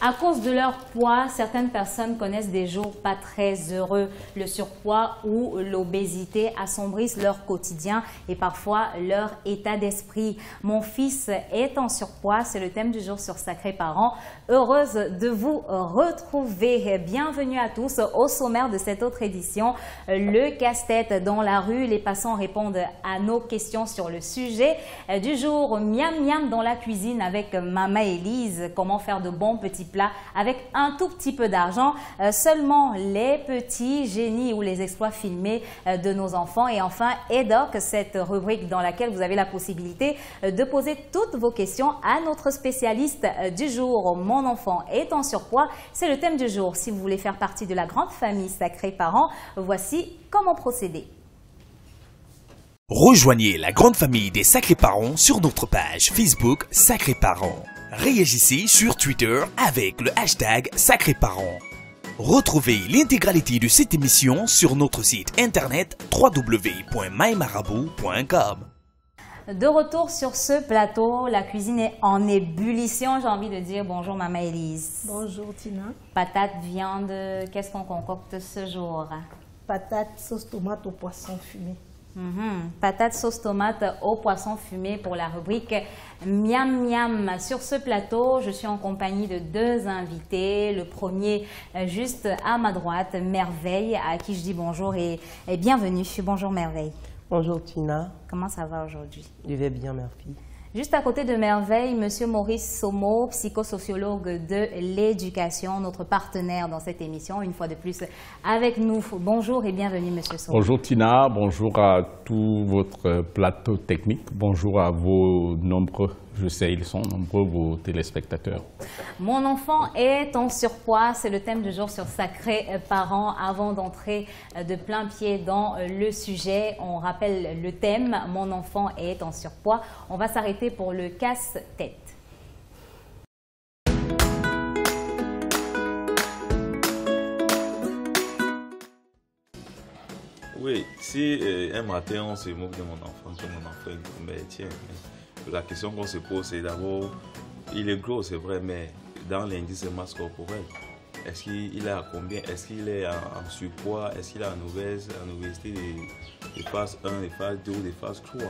À cause de leur poids, certaines personnes connaissent des jours pas très heureux. Le surpoids ou l'obésité assombrissent leur quotidien et parfois leur état d'esprit. Mon fils est en surpoids, c'est le thème du jour sur Sacrés Parents. Heureuse de vous retrouver. Bienvenue à tous au sommaire de cette autre édition. Le casse-tête dans la rue, les passants répondent à nos questions sur le sujet du jour. Miam miam dans la cuisine avec Maman Élise. Comment faire de bons petits plats avec un tout petit peu d'argent. Seulement les petits génies ou les exploits filmés de nos enfants. Et enfin, EDOC, cette rubrique dans laquelle vous avez la possibilité de poser toutes vos questions à notre spécialiste du jour. Mon enfant est en surpoids, c'est le thème du jour. Si vous voulez faire partie de la grande famille Sacrés Parents, voici comment procéder. Rejoignez la grande famille des Sacrés Parents sur notre page Facebook Sacrés Parents. Réagissez sur Twitter avec le hashtag Sacrés Parents. Retrouvez l'intégralité de cette émission sur notre site internet www.mymarabout.com. De retour sur ce plateau, la cuisine est en ébullition. J'ai envie de dire bonjour Maman Élise. Bonjour Tina. Patates, viande, qu'est-ce qu'on concocte ce jour? Patates, sauce tomate au poisson fumé. Patates, sauce tomate au poisson fumé pour la rubrique Miam Miam. Sur ce plateau, je suis en compagnie de deux invités. Le premier, juste à ma droite, Merveille, à qui je dis bonjour et bienvenue. Bonjour Merveille. Bonjour Tina. Comment ça va aujourd'hui? Je vais bien, merci. Juste à côté de Merveille, Monsieur Maurice Somo, psychosociologue de l'éducation, notre partenaire dans cette émission, une fois de plus avec nous. Bonjour et bienvenue Monsieur Somo. Bonjour Tina, bonjour à tout votre plateau technique, bonjour à vos nombreux, je sais ils sont nombreux, vos téléspectateurs. Mon enfant est en surpoids, c'est le thème du jour sur Sacrés Parents. Avant d'entrer de plein pied dans le sujet, on rappelle le thème, mon enfant est en surpoids. On va s'arrêter pour le casse-tête. Oui, si un matin on se moque de mon enfant, que mon enfant est gros, mais tiens, la question qu'on se pose c'est d'abord, il est gros c'est vrai, mais dans l'indice de masse corporelle, est-ce qu'il est à combien? Est-ce qu'il est en surpoids? Est-ce qu'il est en obésité de phase 1, de phase 2 ou de phase 3?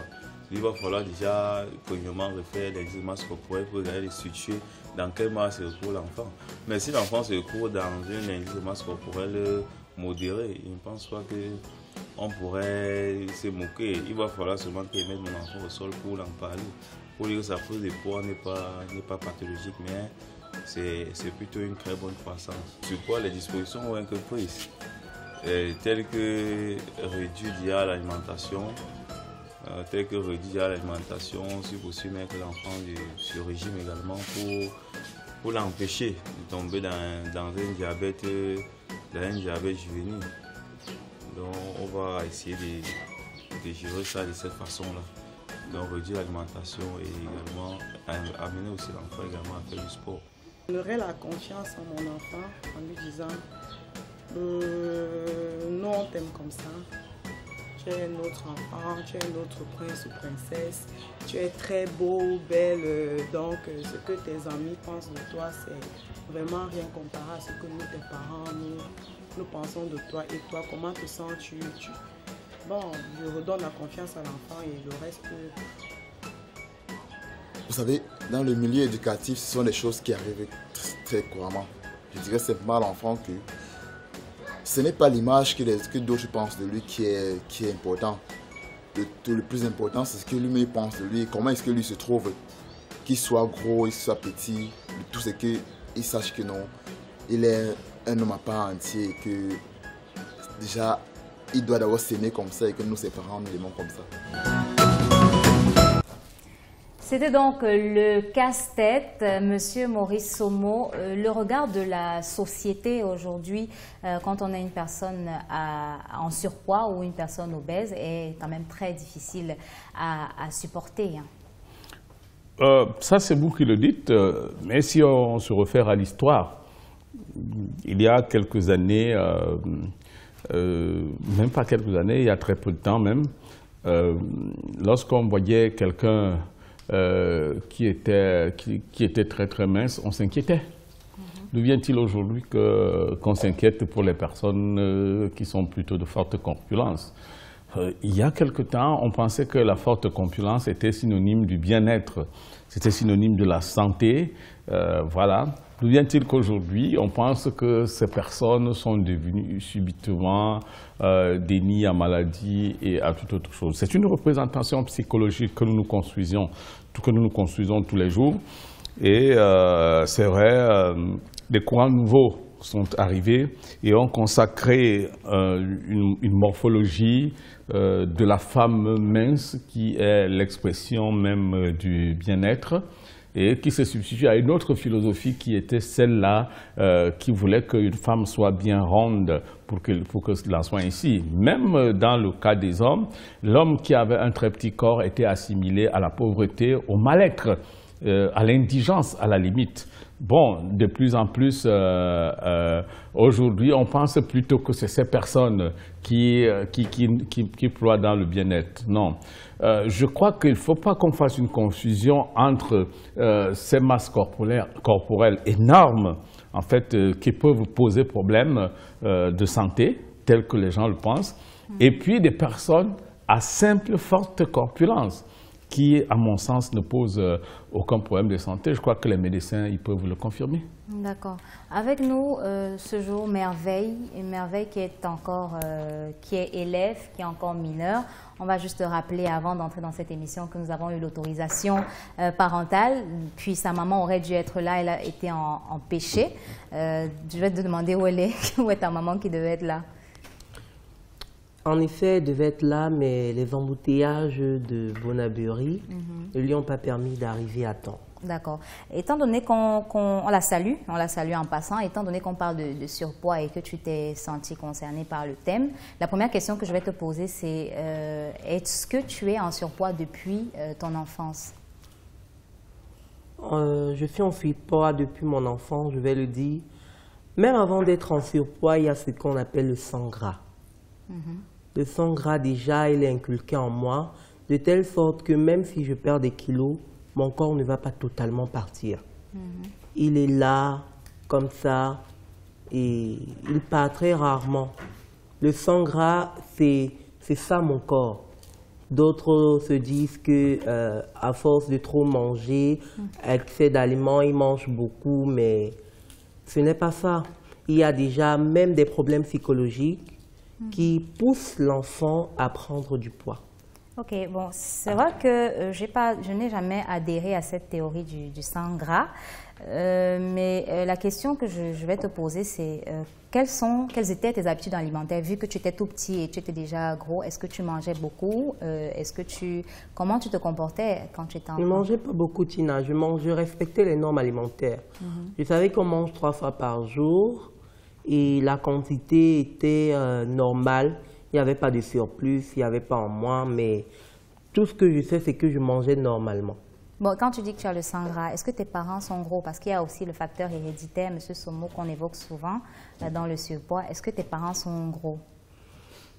Il va falloir déjà premièrement refaire l'indice de masse corporelle pour regarder les structures dans quelle masse se retrouve l'enfant. Mais si l'enfant se retrouve dans un indice de masse corporelle modéré, je ne pense pas qu'on pourrait se moquer. Il va falloir seulement qu'il mette mon enfant au sol pour en parler. Pour dire que sa prise de poids n'est pas pathologique, mais c'est plutôt une très bonne croissance. Sur quoi les dispositions ont été prises, telles que réduire déjà l'alimentation, si possible mettre l'enfant sur régime également pour l'empêcher de tomber dans un diabète juvénile. Donc on va essayer de gérer ça de cette façon-là. Donc réduire l'alimentation et également amener aussi l'enfant également à faire du sport. Je donnerai la confiance à mon enfant en lui disant non, on t'aime comme ça. Tu es notre enfant, tu es notre prince ou princesse, tu es très beau, belle, donc ce que tes amis pensent de toi, c'est vraiment rien comparé à ce que nous, tes parents, nous pensons de toi. Et toi, comment te sens-tu? Bon, je redonne la confiance à l'enfant et le reste... Vous savez, dans le milieu éducatif, ce sont des choses qui arrivent très couramment. Je dirais simplement à l'enfant que ce n'est pas l'image que d'autres pensent de lui qui est important. Le plus important, c'est ce que lui pense de lui et comment est-ce que lui se trouve. Qu'il soit gros, qu'il soit petit, tout ce qu'il sache que non, il est un homme à part entier et que déjà, il doit d'abord s'aimer comme ça et que nous, ses parents, nous l'aimons comme ça. C'était donc le casse-tête, Monsieur Maurice Somo. Le regard de la société aujourd'hui, quand on a une personne en surpoids ou une personne obèse, est quand même très difficile à supporter. Ça, c'est vous qui le dites, mais si on se réfère à l'histoire, il y a quelques années, même pas quelques années, il y a très peu de temps même, lorsqu'on voyait quelqu'un qui était très très mince, on s'inquiétait. D'où vient-il aujourd'hui qu'on s'inquiète pour les personnes qui sont plutôt de forte corpulence? Il y a quelque temps, on pensait que la forte corpulence était synonyme du bien-être, c'était synonyme de la santé, voilà. D'où vient-il qu'aujourd'hui, on pense que ces personnes sont devenues subitement dénies à maladie et à toute autre chose? C'est une représentation psychologique que nous construisons tous les jours. Et c'est vrai, des courants nouveaux sont arrivés et ont consacré une morphologie de la femme mince qui est l'expression même du bien-être et qui se substitue à une autre philosophie qui était celle-là qui voulait qu'une femme soit bien ronde pour que cela soit ainsi. Même dans le cas des hommes, l'homme qui avait un très petit corps était assimilé à la pauvreté, au mal-être, à l'indigence à la limite. Bon, de plus en plus, aujourd'hui, on pense plutôt que c'est ces personnes qui ploient dans le bien-être. Non. Je crois qu'il ne faut pas qu'on fasse une confusion entre ces masses corporelles énormes, en fait, qui peuvent poser problème de santé, tel que les gens le pensent, et puis des personnes à simple forte corpulence, qui, à mon sens, ne pose aucun problème de santé. Je crois que les médecins ils peuvent le confirmer. D'accord. Avec nous, ce jour, Merveille qui est encore, qui est élève, qui est encore mineur. On va juste rappeler, avant d'entrer dans cette émission, que nous avons eu l'autorisation parentale. Puis sa maman aurait dû être là, elle a été en péché. Je vais te demander où elle est, où est ta maman qui devait être là? En effet, elle devait être là, mais les embouteillages de Bonabury ne lui ont pas permis d'arriver à temps. D'accord. Étant donné qu'on la salue en passant, étant donné qu'on parle de surpoids et que tu t'es senti concerné par le thème, la première question que je vais te poser, c'est est-ce que tu es en surpoids depuis ton enfance? Je suis en surpoids depuis mon enfance, je vais le dire. Même avant d'être en surpoids, il y a ce qu'on appelle le sang gras. Le sang gras, déjà, il est inculqué en moi, de telle sorte que même si je perds des kilos, mon corps ne va pas totalement partir. Il est là, comme ça, et il part très rarement. Le sang gras, c'est ça mon corps. D'autres se disent que à force de trop manger, excès d'aliments, ils mangent beaucoup, mais ce n'est pas ça. Il y a déjà même des problèmes psychologiques qui pousse l'enfant à prendre du poids. Ok, bon, c'est vrai que je n'ai jamais adhéré à cette théorie du sang gras, mais la question que je vais te poser, c'est quelles étaient tes habitudes alimentaires? Vu que tu étais tout petit et tu étais déjà gros, est-ce que tu mangeais beaucoup? Comment tu te comportais quand tu étais enfant? Je ne mangeais pas beaucoup, Tina. Je respectais les normes alimentaires. Je savais qu'on mange 3 fois par jour. Et la quantité était normale, il n'y avait pas de surplus, il n'y avait pas en moins, mais tout ce que je sais, c'est que je mangeais normalement. Bon, quand tu dis que tu as le sang gras, est-ce que tes parents sont gros? Parce qu'il y a aussi le facteur héréditaire, M. Somo, qu'on évoque souvent dans le surpoids. Est-ce que tes parents sont gros?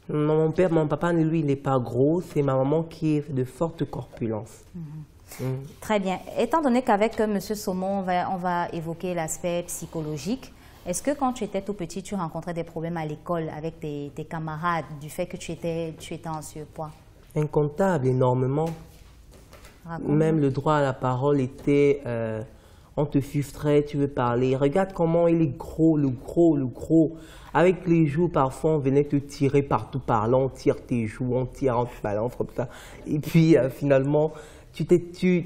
Non, mon papa, lui, il n'est pas gros, c'est ma maman qui est de forte corpulence. Très bien. Étant donné qu'avec M. Somo, on va évoquer l'aspect psychologique, est-ce que quand tu étais tout petit, tu rencontrais des problèmes à l'école avec tes camarades du fait que tu étais en surpoids? Incontable, énormément. Même le droit à la parole était, on te frustrait, tu veux parler. Regarde comment il est gros, le gros. Avec les joues, parfois, on venait te tirer partout par là, on tire tes joues, on te balance comme ça. Et puis, finalement,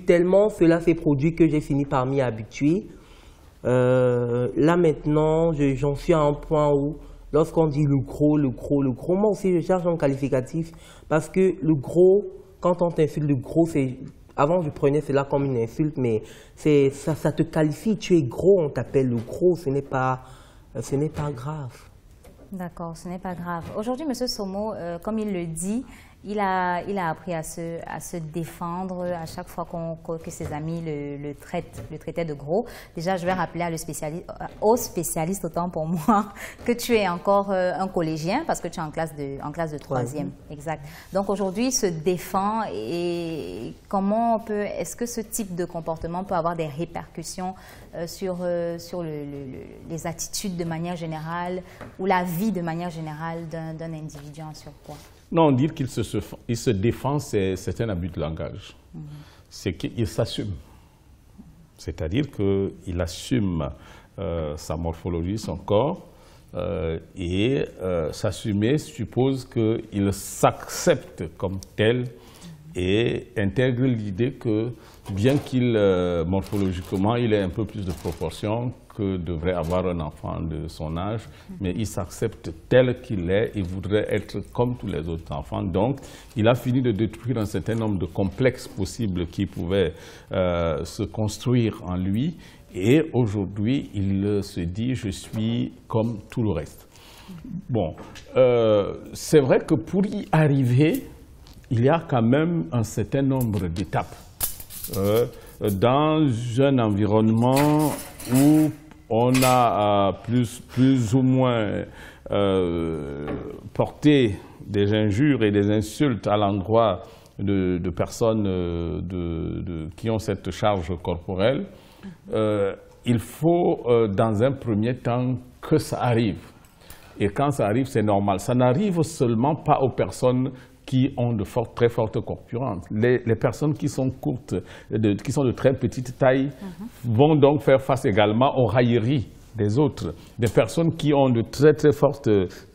tellement cela s'est produit que j'ai fini par m'y habituer. Là maintenant, j'en suis à un point où lorsqu'on dit le gros, moi aussi je cherche un qualificatif parce que le gros, quand on t'insulte le gros, avant je prenais cela comme une insulte, mais ça te qualifie, tu es gros, on t'appelle le gros, ce n'est pas grave. D'accord, ce n'est pas grave. Aujourd'hui, M. Somo, comme il le dit, Il a appris à se défendre à chaque fois que ses amis le traitaient de gros. Déjà, je vais rappeler au spécialiste, autant pour moi, que tu es encore un collégien parce que tu es en classe de troisième. Exact. Donc aujourd'hui, il se défend et est-ce que ce type de comportement peut avoir des répercussions sur les attitudes de manière générale ou la vie de manière générale d'un individu en surpoids? Non, dire qu'il se défend, c'est un abus de langage. C'est qu'il s'assume. C'est-à-dire qu'il assume sa morphologie, son corps, et s'assumer suppose qu'il s'accepte comme tel et intègre l'idée que, bien qu'il, morphologiquement, il ait un peu plus de proportions que devrait avoir un enfant de son âge, mais il s'accepte tel qu'il est et voudrait être comme tous les autres enfants. Donc, il a fini de détruire un certain nombre de complexes possibles qui pouvaient se construire en lui. Et aujourd'hui, il se dit « je suis comme tout le reste ». Bon, c'est vrai que pour y arriver, il y a quand même un certain nombre d'étapes. Dans un environnement où on a plus ou moins porté des injures et des insultes à l'endroit de personnes qui ont cette charge corporelle, il faut dans un premier temps que ça arrive. Et quand ça arrive, c'est normal. Ça n'arrive seulement pas aux personnes qui ont de très fortes corpulences. Les personnes qui sont courtes, qui sont de très petite taille, vont donc faire face également aux railleries des autres. Des personnes qui ont de très fortes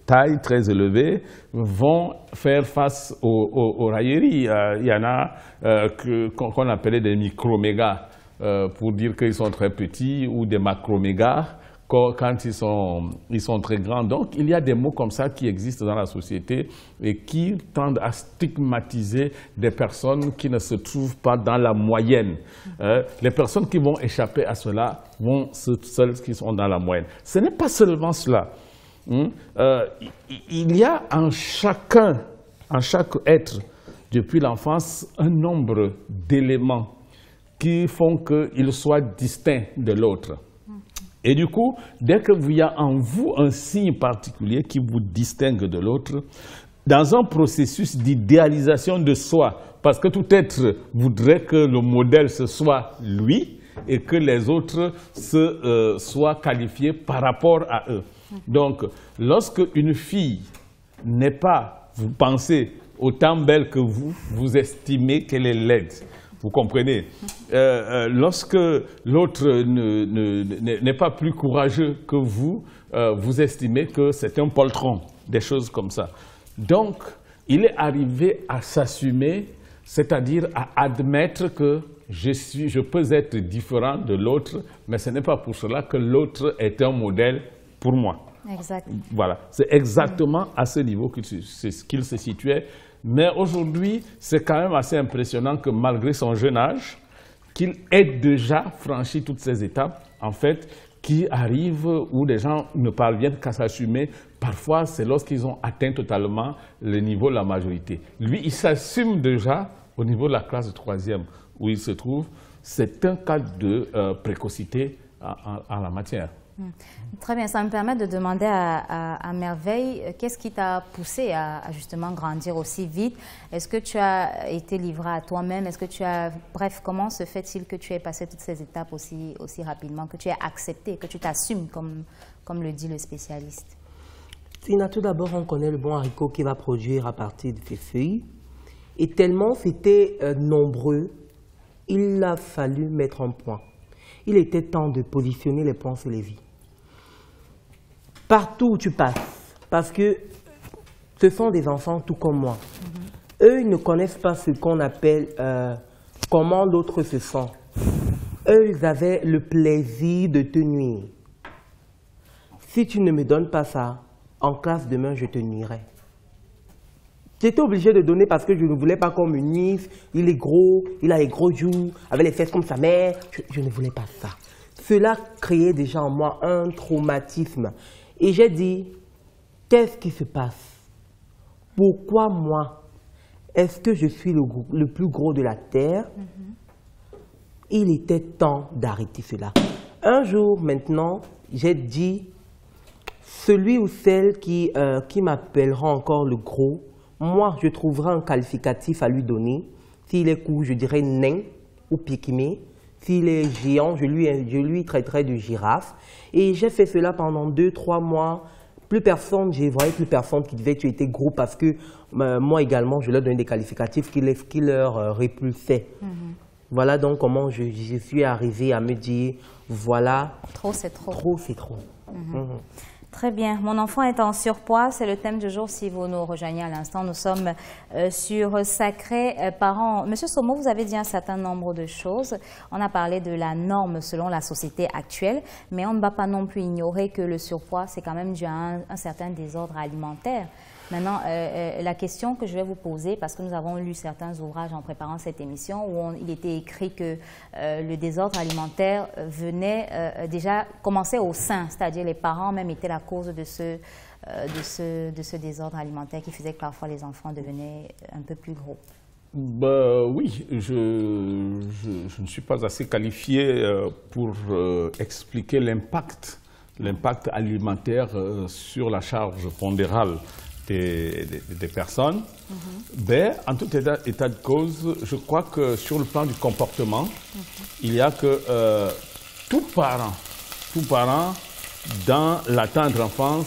tailles, très élevées, vont faire face aux railleries. Il y en a qu'on appelait des micromégas, pour dire qu'ils sont très petits, ou des macromégas quand ils sont très grands. Donc, il y a des mots comme ça qui existent dans la société et qui tendent à stigmatiser des personnes qui ne se trouvent pas dans la moyenne. Les personnes qui vont échapper à cela vont celles qui sont dans la moyenne. Ce n'est pas seulement cela. Il y a en chaque être, depuis l'enfance, un nombre d'éléments qui font qu'il soit distinct de l'autre. Et du coup, dès qu'il y a en vous un signe particulier qui vous distingue de l'autre, dans un processus d'idéalisation de soi, parce que tout être voudrait que le modèle ce soit lui et que les autres soient qualifiés par rapport à eux. Donc, lorsque une fille n'est pas, vous pensez, autant belle que vous, vous estimez qu'elle est laide. Vous comprenez? Lorsque l'autre n'est pas plus courageux que vous, vous estimez que c'est un poltron, des choses comme ça. Donc, il est arrivé à s'assumer, c'est-à-dire à admettre que je peux être différent de l'autre, mais ce n'est pas pour cela que l'autre est un modèle pour moi. Exact. Voilà, c'est exactement à ce niveau qu'il se situait. Mais aujourd'hui, c'est quand même assez impressionnant que malgré son jeune âge, qu'il ait déjà franchi toutes ces étapes, en fait, qui arrivent où les gens ne parviennent qu'à s'assumer. Parfois, c'est lorsqu'ils ont atteint totalement le niveau de la majorité. Lui, il s'assume déjà au niveau de la classe de troisième où il se trouve. C'est un cas de précocité en la matière. Très bien, ça me permet de demander à Merveille, qu'est-ce qui t'a poussé à justement grandir aussi vite? Est-ce que tu as été livré à toi-même? Est-ce que tu as... Bref, comment se fait-il que tu aies passé toutes ces étapes aussi rapidement, que tu aies accepté, que tu t'assumes comme le dit le spécialiste? Tina, tout d'abord, on connaît le bon haricot qui va produire à partir de ses feuilles. Et tellement c'était nombreux, il a fallu mettre un point. Il était temps de positionner les points sur les vies. Partout où tu passes, parce que ce sont des enfants tout comme moi. Eux, ils ne connaissent pas ce qu'on appelle comment l'autre se sent. Eux, ils avaient le plaisir de te nuire. Si tu ne me donnes pas ça, en classe demain, je te nuirai. J'étais obligé de donner parce que je ne voulais pas qu'on me nuise. Il est gros, il a les gros joues, avec les fesses comme sa mère. Je ne voulais pas ça. Cela créait déjà en moi un traumatisme. Et j'ai dit, qu'est-ce qui se passe? Pourquoi moi? est-ce que je suis le plus gros de la terre? Il était temps d'arrêter cela. Un jour maintenant, j'ai dit, celui ou celle qui m'appellera encore le gros, moi, je trouverai un qualificatif à lui donner. S'il est court, je dirais nain ou pikimé. S'il est géant, je lui traiterai de girafe. Et j'ai fait cela pendant 2-3 mois. Plus personne, je voyais plus personne qui devait tu étais gros parce que moi également, je leur donnais des qualificatifs qui leur répulsaient. Voilà donc comment je suis arrivée à me dire, voilà. Trop, c'est trop. Trop, c'est trop. Très bien. Mon enfant est en surpoids. C'est le thème du jour. Si vous nous rejoignez à l'instant, nous sommes sur Sacrés Parents. Monsieur Somo, vous avez dit un certain nombre de choses. On a parlé de la norme selon la société actuelle, mais on ne va pas non plus ignorer que le surpoids, c'est quand même dû à un certain désordre alimentaire. Maintenant, la question que je vais vous poser, parce que nous avons lu certains ouvrages en préparant cette émission où il était écrit que le désordre alimentaire venait déjà commencer au sein, c'est-à-dire les parents même étaient la cause de ce désordre alimentaire qui faisait que parfois les enfants devenaient un peu plus gros. Oui, je ne suis pas assez qualifié pour expliquer l'impact alimentaire sur la charge pondérale des personnes. Mais en tout état de cause, je crois que sur le plan du comportement, il y a que tout parent dans la tendre enfance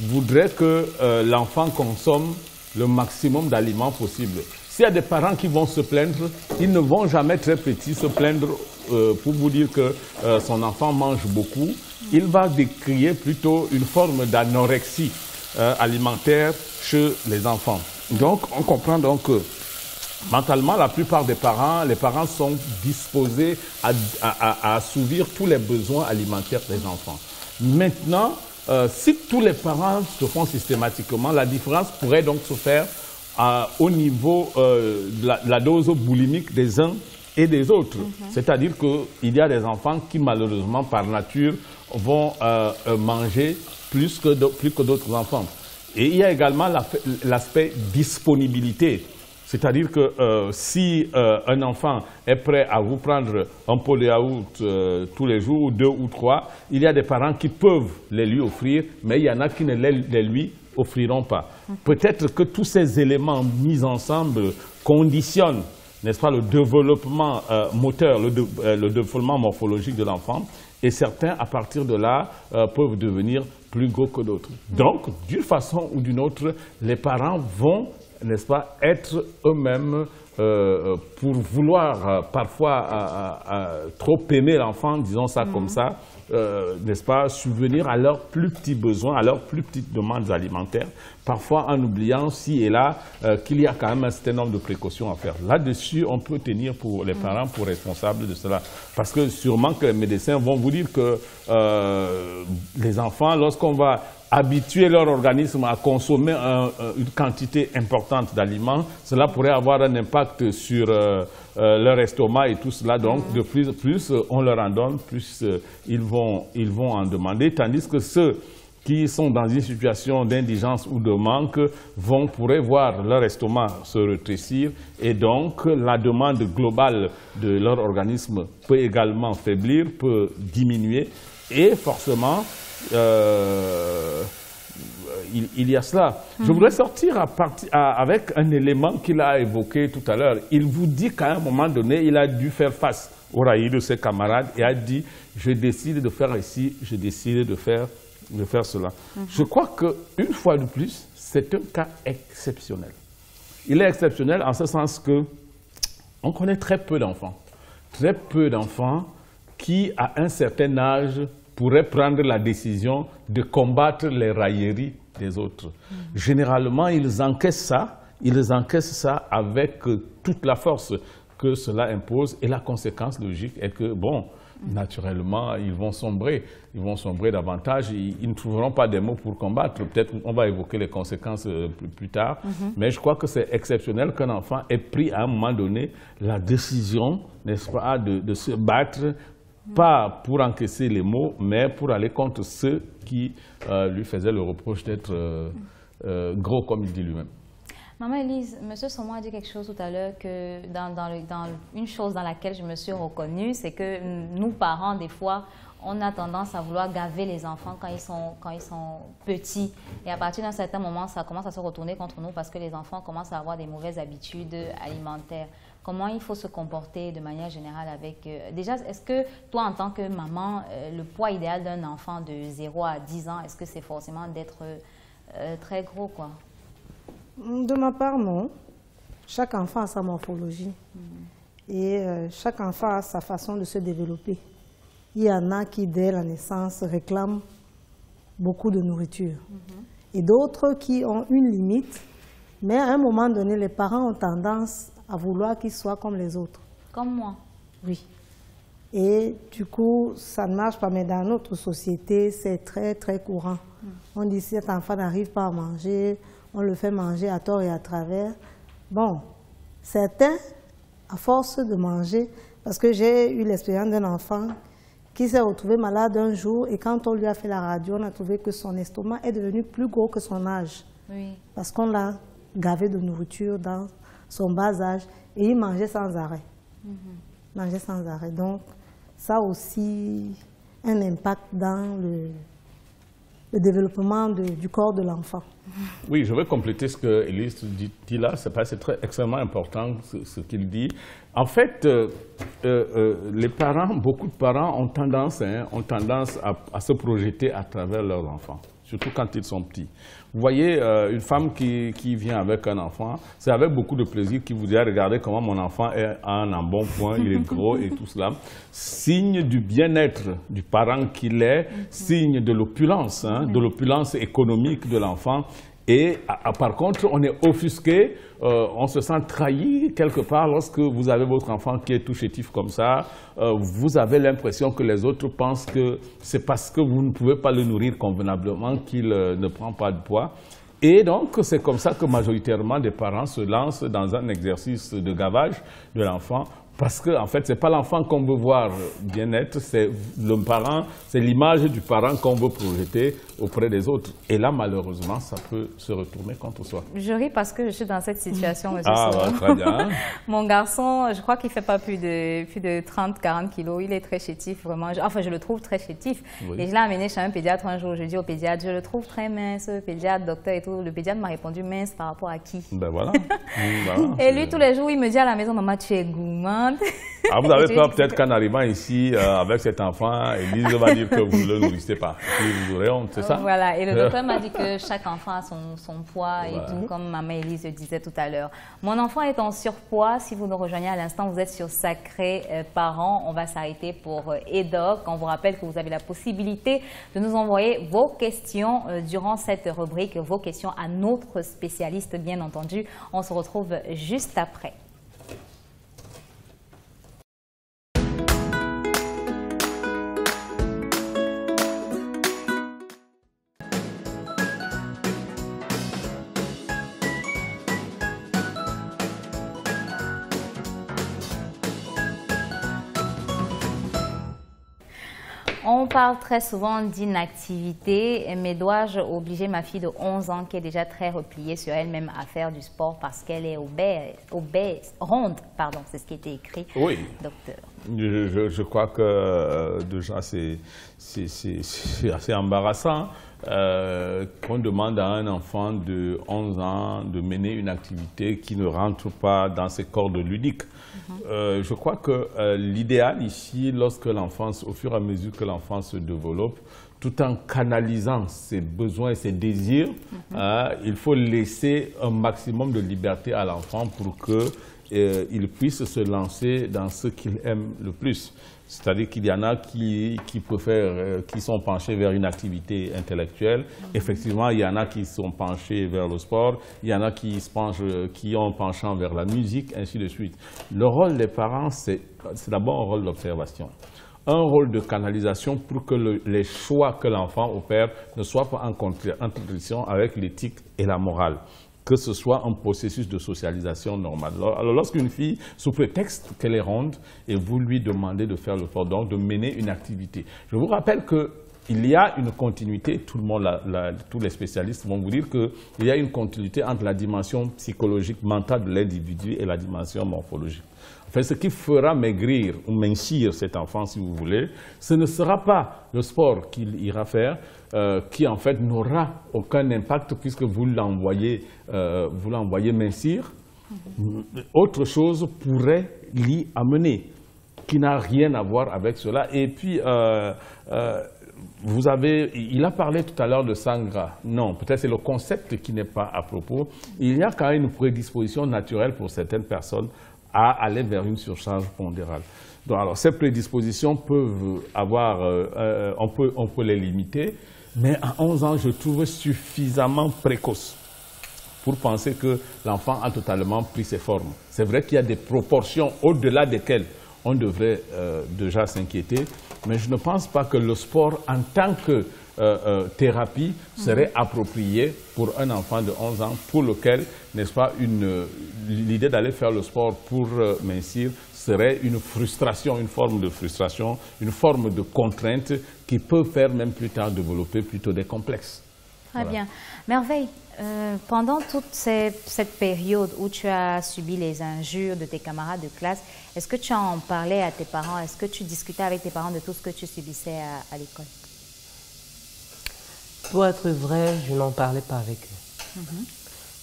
voudrait que l'enfant consomme le maximum d'aliments possible. S'il y a des parents qui vont se plaindre, ils ne vont jamais très petits se plaindre pour vous dire que son enfant mange beaucoup. Il va décrire plutôt une forme d'anorexie alimentaire chez les enfants. Donc, on comprend donc que mentalement, la plupart des parents, les parents sont disposés à assouvir tous les besoins alimentaires des enfants. Maintenant, si tous les parents se font systématiquement, la différence pourrait donc se faire au niveau de la dose boulimique des uns et des autres. C'est-à-dire qu'il y a des enfants qui, malheureusement, par nature, vont manger plus que d'autres enfants. Et il y a également l'aspect disponibilité. C'est-à-dire que si un enfant est prêt à vous prendre un pot de yaourt tous les jours, 2 ou 3, il y a des parents qui peuvent les lui offrir, mais il y en a qui ne les lui offriront pas. Peut-être que tous ces éléments mis ensemble conditionnent, n'est-ce pas, le développement moteur, le développement morphologique de l'enfant, et certains, à partir de là, peuvent devenir plus gros que d'autres. Donc, d'une façon ou d'une autre, les parents vont, n'est-ce pas, être eux-mêmes, pour vouloir parfois trop aimer l'enfant, disons ça comme ça, n'est-ce pas, subvenir à leurs plus petits besoins, à leurs plus petites demandes alimentaires, parfois en oubliant ci et là qu'il y a quand même un certain nombre de précautions à faire. Là-dessus, on peut tenir pour les parents pour responsables de cela. Parce que sûrement que les médecins vont vous dire que les enfants, lorsqu'on va habituer leur organisme à consommer une quantité importante d'aliments, cela pourrait avoir un impact sur leur estomac et tout cela. Donc, de plus en plus on leur en donne, plus ils vont en demander. Tandis que ceux qui sont dans une situation d'indigence ou de manque pourraient voir leur estomac se rétrécir et donc la demande globale de leur organisme peut également faiblir, peut diminuer et forcément il y a cela. Je voudrais sortir avec un élément qu'il a évoqué tout à l'heure. Il vous dit qu'à un moment donné, il a dû faire face au raillis de ses camarades et a dit « je décide de faire ici, je décide de faire cela ». Je crois qu'une fois de plus, c'est un cas exceptionnel. Il est exceptionnel en ce sens qu'on connaît très peu d'enfants qui, à un certain âge, pourraient prendre la décision de combattre les railleries des autres. Généralement, ils encaissent ça avec toute la force que cela impose et la conséquence logique est que, bon, naturellement, ils vont sombrer davantage, ils ne trouveront pas des mots pour combattre. Peut-être on va évoquer les conséquences plus tard, mais je crois que c'est exceptionnel qu'un enfant ait pris à un moment donné la décision, n'est-ce pas, de se battre, pas pour encaisser les mots, mais pour aller contre ceux qui lui faisaient le reproche d'être gros, comme il dit lui-même. Maman Elise, M. Somo a dit quelque chose tout à l'heure, que une chose dans laquelle je me suis reconnue, c'est que nous, parents, des fois, on a tendance à vouloir gaver les enfants quand ils sont petits. Et à partir d'un certain moment, ça commence à se retourner contre nous parce que les enfants commencent à avoir des mauvaises habitudes alimentaires. Comment il faut se comporter de manière générale avec... déjà, est-ce que toi, en tant que maman, le poids idéal d'un enfant de 0 à 10 ans, est-ce que c'est forcément d'être très gros, quoi? De ma part, non. Chaque enfant a sa morphologie. Et chaque enfant a sa façon de se développer. Il y en a qui, dès la naissance, réclament beaucoup de nourriture. Et d'autres qui ont une limite. Mais à un moment donné, les parents ont tendance à vouloir qu'ils soient comme les autres. Comme moi? Oui. Et du coup, ça ne marche pas. Mais dans notre société, c'est très, très courant. On dit si cet enfant n'arrive pas à manger, on le fait manger à tort et à travers. Bon, certains, à force de manger, parce que j'ai eu l'expérience d'un enfant qui s'est retrouvé malade un jour et quand on lui a fait la radio, on a trouvé que son estomac est devenu plus gros que son âge. Oui. Parce qu'on l'a gavé de nourriture dans son bas âge et il mangeait sans arrêt. Mangeait sans arrêt. Donc, ça a aussi un impact dans le développement du corps de l'enfant. Oui, je vais compléter ce que Elise dit là. C'est extrêmement important ce qu'il dit. En fait, les parents, beaucoup de parents ont tendance à se projeter à travers leurs enfants, surtout quand ils sont petits. Vous voyez, une femme qui vient avec un enfant, c'est avec beaucoup de plaisir qu'il vous dit « Regardez comment mon enfant est en un bon point, il est gros et tout cela ». Signe du bien-être du parent qu'il est, signe de l'opulence, de l'opulence économique de l'enfant. Et par contre, on est offusqué, on se sent trahi quelque part lorsque vous avez votre enfant qui est tout chétif comme ça. Vous avez l'impression que les autres pensent que c'est parce que vous ne pouvez pas le nourrir convenablement qu'il ne prend pas de poids. Et donc, c'est comme ça que majoritairement des parents se lancent dans un exercice de gavage de l'enfant. Parce que, en fait, ce n'est pas l'enfant qu'on veut voir bien-être, c'est le parent, c'est l'image du parent qu'on veut projeter auprès des autres. Et là, malheureusement, ça peut se retourner contre soi. Je ris parce que je suis dans cette situation, monsieur Somo. Très bien. Mon garçon, je crois qu'il ne fait pas plus de 30-40 kilos. Il est très chétif, vraiment. Enfin, je le trouve très chétif. Oui. Et je l'ai amené chez un pédiatre un jour. Je dis au pédiatre, je le trouve très mince, pédiatre, docteur et tout. Le pédiatre m'a répondu mince par rapport à qui? Ben voilà. Et lui, tous les jours, il me dit à la maison, maman, tu es gourmande. Ah, vous avez peur peut-être qu'en arrivant ici avec cet enfant, Elise va dire que vous ne le nourrissez pas. Vous aurez honte, c'est ça? Voilà, et le docteur m'a dit que chaque enfant a son poids et tout, comme maman Elise le disait tout à l'heure. Mon enfant est en surpoids. Si vous nous rejoignez à l'instant, vous êtes sur Sacré Parents. On va s'arrêter pour EDOC. On vous rappelle que vous avez la possibilité de nous envoyer vos questions durant cette rubrique, vos questions à notre spécialiste, bien entendu. On se retrouve juste après. On parle très souvent d'inactivité, mais dois-je obliger ma fille de 11 ans qui est déjà très repliée sur elle-même à faire du sport parce qu'elle est ronde, pardon, c'est ce qui était écrit, oui. Docteur. Je crois que déjà c'est assez embarrassant qu'on demande à un enfant de 11 ans de mener une activité qui ne rentre pas dans ses cordes ludiques. Je crois que l'idéal ici, lorsque l'enfant, au fur et à mesure que l'enfant se développe, tout en canalisant ses besoins et ses désirs, il faut laisser un maximum de liberté à l'enfant pour qu'il puisse se lancer dans ce qu'il aime le plus. C'est-à-dire qu'il y en a qui préfèrent, qui sont penchés vers une activité intellectuelle. Effectivement, il y en a qui sont penchés vers le sport. Il y en a qui ont un penchant vers la musique, ainsi de suite. Le rôle des parents, c'est d'abord un rôle d'observation. Un rôle de canalisation pour que les choix que l'enfant opère ne soient pas en contradiction avec l'éthique et la morale, que ce soit un processus de socialisation normal. Alors, lorsqu'une fille, sous prétexte qu'elle est ronde, et vous lui demandez de faire le sport, donc de mener une activité. Je vous rappelle que il y a une continuité, tout le monde, tous les spécialistes vont vous dire qu'il y a une continuité entre la dimension psychologique, mentale de l'individu et la dimension morphologique. Enfin, ce qui fera maigrir ou mincir cet enfant, si vous voulez, ce ne sera pas le sport qu'il ira faire, qui en fait n'aura aucun impact puisque vous l'envoyez mincir. Autre chose pourrait l'y amener, qui n'a rien à voir avec cela. Et puis, il a parlé tout à l'heure de sangra. Non, peut-être c'est le concept qui n'est pas à propos. Il y a quand même une prédisposition naturelle pour certaines personnes à aller vers une surcharge pondérale. Donc, alors, ces prédispositions peuvent avoir, on peut les limiter, mais à 11 ans, je trouve suffisamment précoce pour penser que l'enfant a totalement pris ses formes. C'est vrai qu'il y a des proportions au-delà desquelles on devrait déjà s'inquiéter, mais je ne pense pas que le sport en tant que thérapie serait approprié pour un enfant de 11 ans pour lequel, n'est-ce pas, l'idée d'aller faire le sport pour mincir serait une frustration, une forme de frustration, une forme de contrainte qui peut faire même plus tard développer plutôt des complexes. Très bien. Merveille, pendant toute cette période où tu as subi les injures de tes camarades de classe, est-ce que tu en parlais à tes parents? Est-ce que tu discutais avec tes parents de tout ce que tu subissais à l'école? Pour être vrai, je n'en parlais pas avec eux.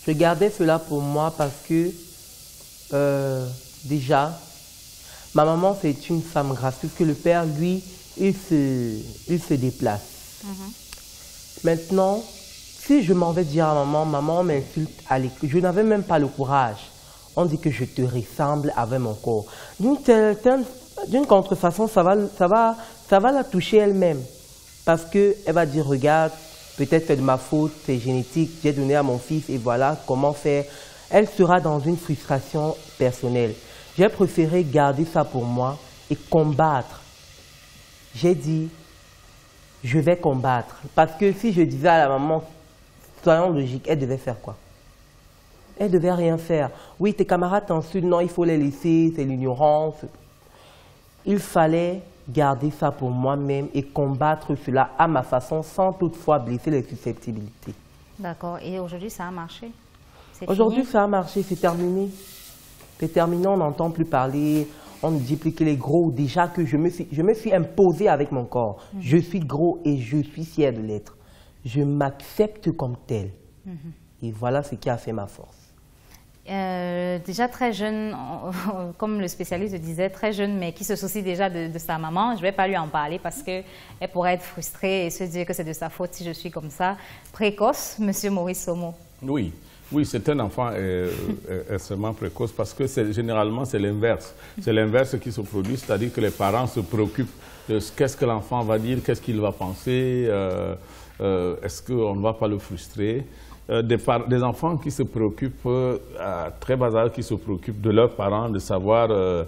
Je gardais cela pour moi parce que, déjà, ma maman, c'est une femme grasse, puisque le père, lui, il se déplace. Maintenant, si je m'en vais dire à maman, maman m'insulte à l'école, je n'avais même pas le courage. On dit que je te ressemble avec mon corps. D'une contrefaçon, ça va la toucher elle-même. Parce qu'elle va dire, regarde, peut-être c'est de ma faute, c'est génétique, j'ai donné à mon fils et voilà comment faire. Elle sera dans une frustration personnelle. J'ai préféré garder ça pour moi et combattre. J'ai dit, je vais combattre. Parce que si je disais à la maman, soyons logiques, elle devait faire quoi? Elle devait rien faire. Oui, tes camarades t'insultent, non, il faut les laisser, c'est l'ignorance. Il fallait garder ça pour moi-même et combattre cela à ma façon sans toutefois blesser les susceptibilités. D'accord. Et aujourd'hui, ça a marché? Aujourd'hui, ça a marché, c'est terminé. C'est terminé, on n'entend plus parler, on ne dit plus qu'il est gros. Déjà que je me suis imposée avec mon corps. Je suis gros et je suis fière de l'être. Je m'accepte comme tel. Et voilà ce qui a fait ma force. Déjà très jeune, comme le spécialiste disait, très jeune, mais qui se soucie déjà de sa maman. Je ne vais pas lui en parler parce qu'elle pourrait être frustrée et se dire que c'est de sa faute si je suis comme ça. Précoce, Monsieur Maurice Somo. Oui. Oui, c'est un enfant extrêmement précoce parce que généralement c'est l'inverse. C'est l'inverse qui se produit, c'est-à-dire que les parents se préoccupent de qu'est-ce que l'enfant va dire, qu'est-ce qu'il va penser, est-ce qu'on ne va pas le frustrer. Des enfants qui se préoccupent, à très bas âge, qui se préoccupent de leurs parents, de savoir de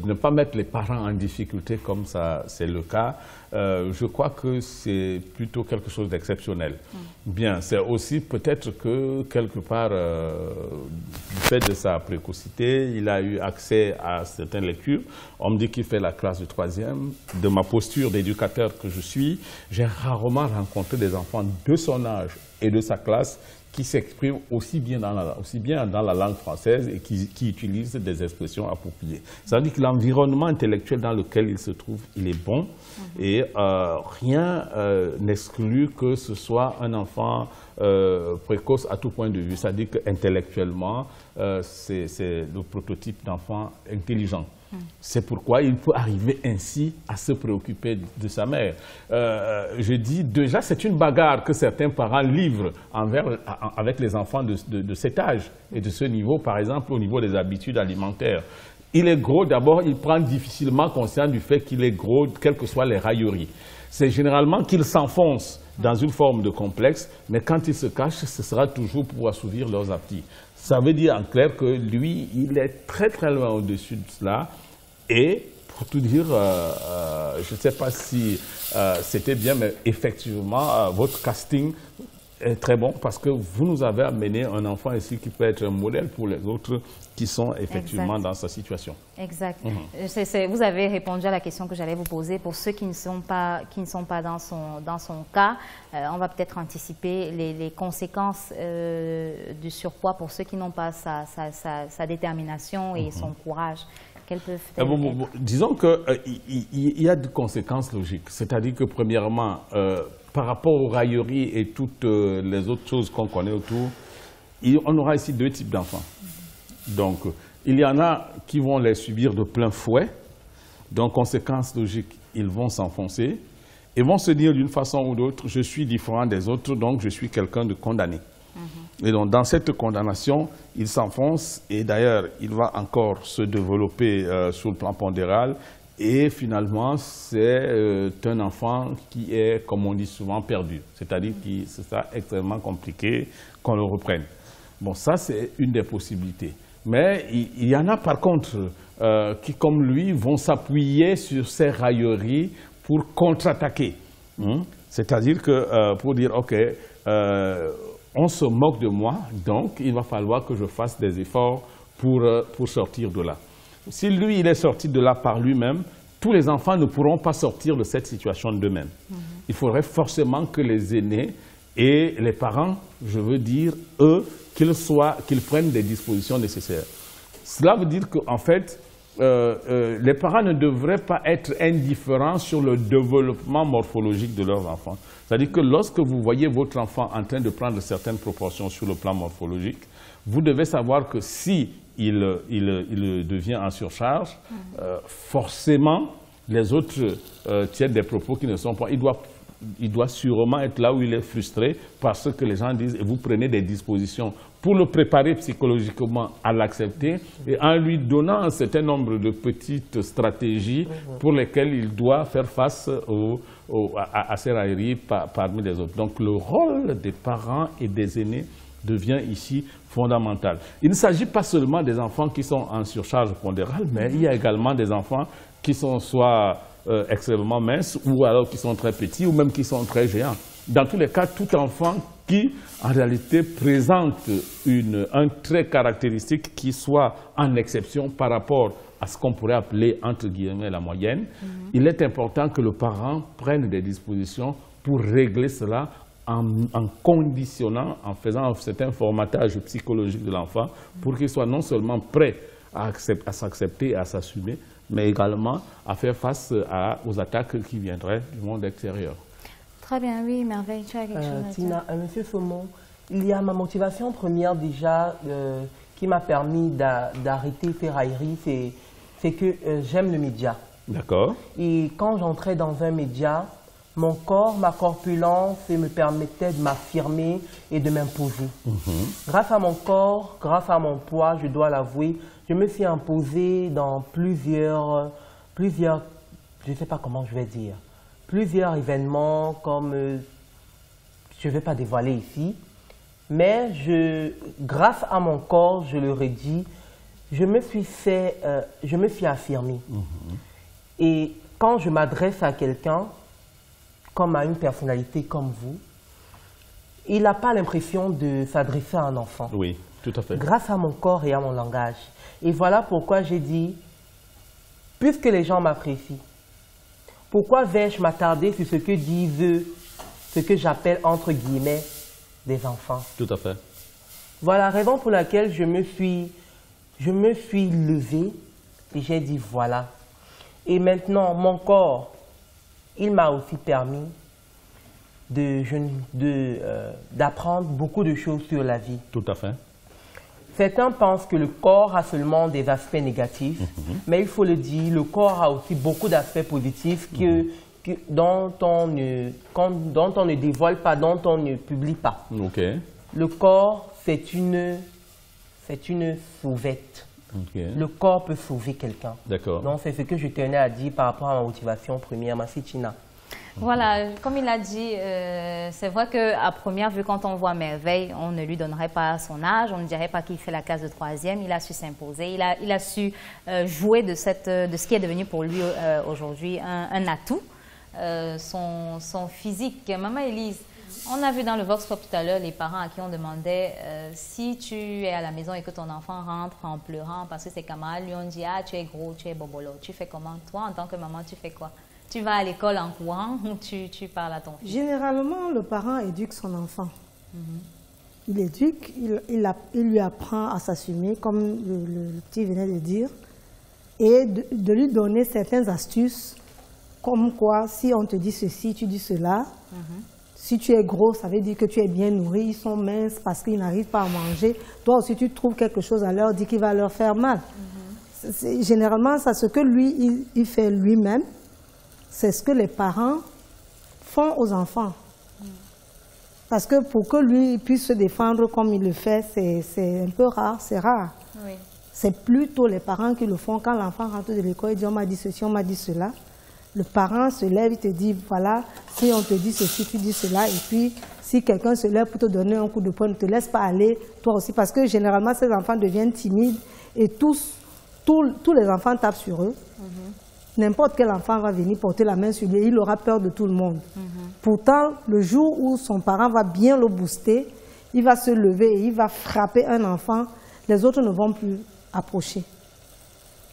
ne pas mettre les parents en difficulté comme ça c'est le cas, je crois que c'est plutôt quelque chose d'exceptionnel. Bien, c'est aussi peut-être que quelque part, du fait de sa précocité, il a eu accès à certaines lectures. On me dit qu'il fait la classe de 3e. De ma posture d'éducateur que je suis, j'ai rarement rencontré des enfants de son âge et de sa classe qui s'expriment aussi bien dans la langue française et qui utilisent des expressions appropriées. Ça veut dire que l'environnement intellectuel dans lequel il se trouve, il est bon et rien n'exclut que ce soit un enfant précoce à tout point de vue. Ça veut dire qu'intellectuellement, c'est le prototype d'enfant intelligent. C'est pourquoi il peut arriver ainsi à se préoccuper de sa mère. Je dis déjà, c'est une bagarre que certains parents livrent avec les enfants de cet âge et de ce niveau, par exemple au niveau des habitudes alimentaires. Il est gros, d'abord, il prend difficilement conscience du fait qu'il est gros, quelles que soient les railleries. C'est généralement qu'il s'enfonce dans une forme de complexe, mais quand il se cache, ce sera toujours pour assouvir leurs appétits. Ça veut dire en clair que lui, il est très très loin au-dessus de cela. Et pour tout dire, je ne sais pas si c'était bien, mais effectivement, votre casting est très bon parce que vous nous avez amené un enfant ici qui peut être un modèle pour les autres qui sont effectivement dans sa situation. Exact. Vous avez répondu à la question que j'allais vous poser. Pour ceux qui ne sont pas dans son cas, on va peut-être anticiper les conséquences du surpoids pour ceux qui n'ont pas sa détermination et son courage. Quelles peuvent être... Disons qu'il y a des conséquences logiques. C'est-à-dire que premièrement, par rapport aux railleries et toutes les autres choses qu'on connaît autour, on aura ici deux types d'enfants. Donc, il y en a qui vont les subir de plein fouet. Donc, conséquence logique, ils vont s'enfoncer et vont se dire d'une façon ou d'autre, je suis différent des autres, donc je suis quelqu'un de condamné. Et donc, dans cette condamnation, il s'enfonce et d'ailleurs, il va encore se développer sur le plan pondéral. Et finalement, c'est un enfant qui est, comme on dit souvent, perdu. C'est-à-dire que c'est extrêmement compliqué qu'on le reprenne. Bon, ça, c'est une des possibilités. Mais il y en a par contre qui, comme lui, vont s'appuyer sur ces railleries pour contre-attaquer. C'est-à-dire que pour dire, OK, on se moque de moi, donc il va falloir que je fasse des efforts pour sortir de là. Si lui, il est sorti de là par lui-même, tous les enfants ne pourront pas sortir de cette situation d'eux-mêmes. Il faudrait forcément que les aînés et les parents, je veux dire, eux, qu'ils prennent des dispositions nécessaires. Cela veut dire qu'en fait, les parents ne devraient pas être indifférents sur le développement morphologique de leurs enfants. C'est-à-dire que lorsque vous voyez votre enfant en train de prendre certaines proportions sur le plan morphologique, vous devez savoir que si il devient en surcharge, forcément, les autres tiennent des propos qui ne sont pas... Il doit sûrement être là où il est frustré parce que les gens disent et vous prenez des dispositions pour le préparer psychologiquement à l'accepter et en lui donnant un certain nombre de petites stratégies pour lesquelles il doit faire face à ces railleries parmi les autres. Donc le rôle des parents et des aînés devient ici fondamental. Il ne s'agit pas seulement des enfants qui sont en surcharge pondérale, mais il y a également des enfants qui sont soit extrêmement minces ou alors qui sont très petits ou même qui sont très géants. Dans tous les cas, tout enfant qui en réalité présente un trait caractéristique qui soit en exception par rapport à ce qu'on pourrait appeler entre guillemets la moyenne, il est important que le parent prenne des dispositions pour régler cela en conditionnant, en faisant un certain formatage psychologique de l'enfant pour qu'il soit non seulement prêt à s'accepter et à s'assumer, mais également à faire face aux attaques qui viendraient du monde extérieur. Très bien, oui, Merveille, tu as quelque chose à dire? Tina, Monsieur Saumon, il y a ma motivation première déjà qui m'a permis d'arrêter ces railleries, c'est que j'aime le média. D'accord. Et quand j'entrais dans un média, mon corps, ma corpulence me permettait de m'affirmer et de m'imposer. Grâce à mon corps, grâce à mon poids, je dois l'avouer, je me suis imposé dans plusieurs, je ne sais pas comment je vais dire, plusieurs événements comme, je ne vais pas dévoiler ici, mais grâce à mon corps, je le redis, je me suis affirmé. Et quand je m'adresse à quelqu'un, comme à une personnalité comme vous, il n'a pas l'impression de s'adresser à un enfant. Oui, tout à fait. Grâce à mon corps et à mon langage. Et voilà pourquoi j'ai dit, puisque les gens m'apprécient, pourquoi vais-je m'attarder sur ce que disent, ce que j'appelle entre guillemets des enfants? Tout à fait. Voilà la raison pour laquelle je me suis levé et j'ai dit voilà. Et maintenant, mon corps, il m'a aussi permis d'apprendre beaucoup de choses sur la vie. Tout à fait. Certains pensent que le corps a seulement des aspects négatifs, mais il faut le dire, le corps a aussi beaucoup d'aspects positifs dont on ne dévoile pas, dont on ne publie pas. Okay. Le corps, c'est une sauvette. Okay. Le corps peut sauver quelqu'un. D'accord. Donc c'est ce que je tenais à dire par rapport à ma motivation première. Merci Tina. Voilà, comme il a dit, c'est vrai qu'à première vue, quand on voit Merveille, on ne lui donnerait pas son âge, on ne dirait pas qu'il fait la case de troisième. Il a su s'imposer, il a su jouer de ce qui est devenu pour lui aujourd'hui un atout, son physique. Maman Élise, On a vu dans le Vox Pop tout à l'heure les parents à qui on demandait si tu es à la maison et que ton enfant rentre en pleurant parce que ses camarades lui ont dit « Ah, tu es gros, tu es bobolo, tu fais comment? Toi, en tant que maman, tu fais quoi? Tu vas à l'école en courant ou tu parles à ton fils? » Généralement, le parent éduque son enfant. Il éduque, il lui apprend à s'assumer, comme le petit venait de dire, et de lui donner certaines astuces, comme quoi, si on te dit ceci, tu dis cela. Si tu es gros, ça veut dire que tu es bien nourri. Ils sont minces parce qu'ils n'arrivent pas à manger. Toi aussi, tu trouves quelque chose à leur dire qui va leur faire mal. Généralement, c'est ce que lui, il fait lui-même. C'est ce que les parents font aux enfants. Parce que pour que lui puisse se défendre comme il le fait, c'est un peu rare, c'est rare. Oui. C'est plutôt les parents qui le font. Quand l'enfant rentre de l'école, il dit on m'a dit ceci, on m'a dit cela. Le parent se lève, il te dit voilà, si on te dit ceci, tu dis cela. Et puis, si quelqu'un se lève pour te donner un coup de poing, ne te laisse pas aller, toi aussi. Parce que généralement, ces enfants deviennent timides et tous les enfants tapent sur eux. N'importe quel enfant va venir porter la main sur lui, il aura peur de tout le monde. Pourtant, le jour où son parent va bien le booster, il va se lever et il va frapper un enfant, les autres ne vont plus approcher.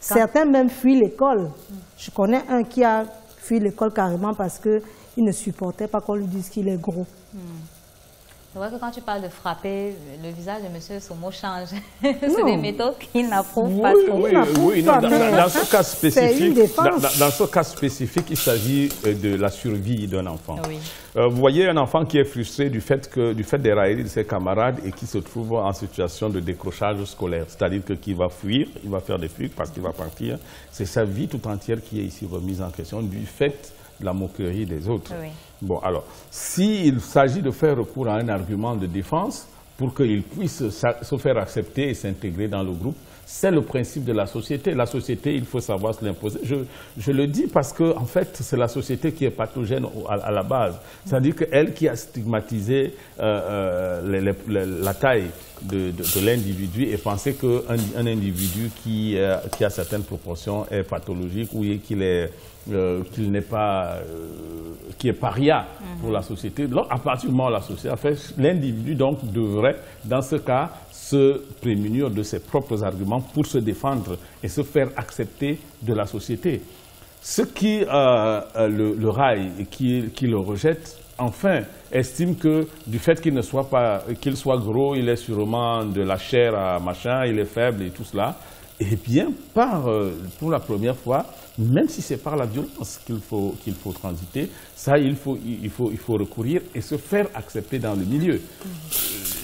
Certains même fuient l'école. Je connais un qui a fui l'école carrément parce qu'il ne supportait pas qu'on lui dise qu'il est gros. C'est vrai que quand tu parles de frapper, le visage de M. Somo change. C'est des méthodes qu'il n'approuve pas. Oui, non, dans ce cas spécifique, dans ce cas spécifique, il s'agit de la survie d'un enfant. Oui. Vous voyez un enfant qui est frustré du fait des railleries de ses camarades et qui se trouve en situation de décrochage scolaire. C'est-à-dire qu'il va fuir, il va faire des fugues parce qu'il va partir. C'est sa vie tout entière qui est ici remise en question du fait de la moquerie des autres. Oui. Bon, alors, s'il s'agit de faire recours à un argument de défense pour qu'il puisse se faire accepter et s'intégrer dans le groupe, c'est le principe de la société. La société, il faut savoir se l'imposer. Je le dis parce que, en fait, c'est la société qui est pathogène à la base. C'est-à-dire qu'elle qui a stigmatisé la taille de l'individu et pensé qu'un individu qui a certaines proportions est pathologique ou qu'il n'est pas, qui est paria pour la société. Donc, à partir du moment où la société a fait, l'individu donc devrait, dans ce cas, se prémunir de ses propres arguments pour se défendre et se faire accepter de la société. Ceux qui le raillent et qui le rejettent, enfin, estiment que du fait qu'il soit gros, il est sûrement de la chair à machin, il est faible et tout cela. Eh bien, pour la première fois, même si c'est par la violence qu'il faut transiter, ça, il faut recourir et se faire accepter dans le milieu.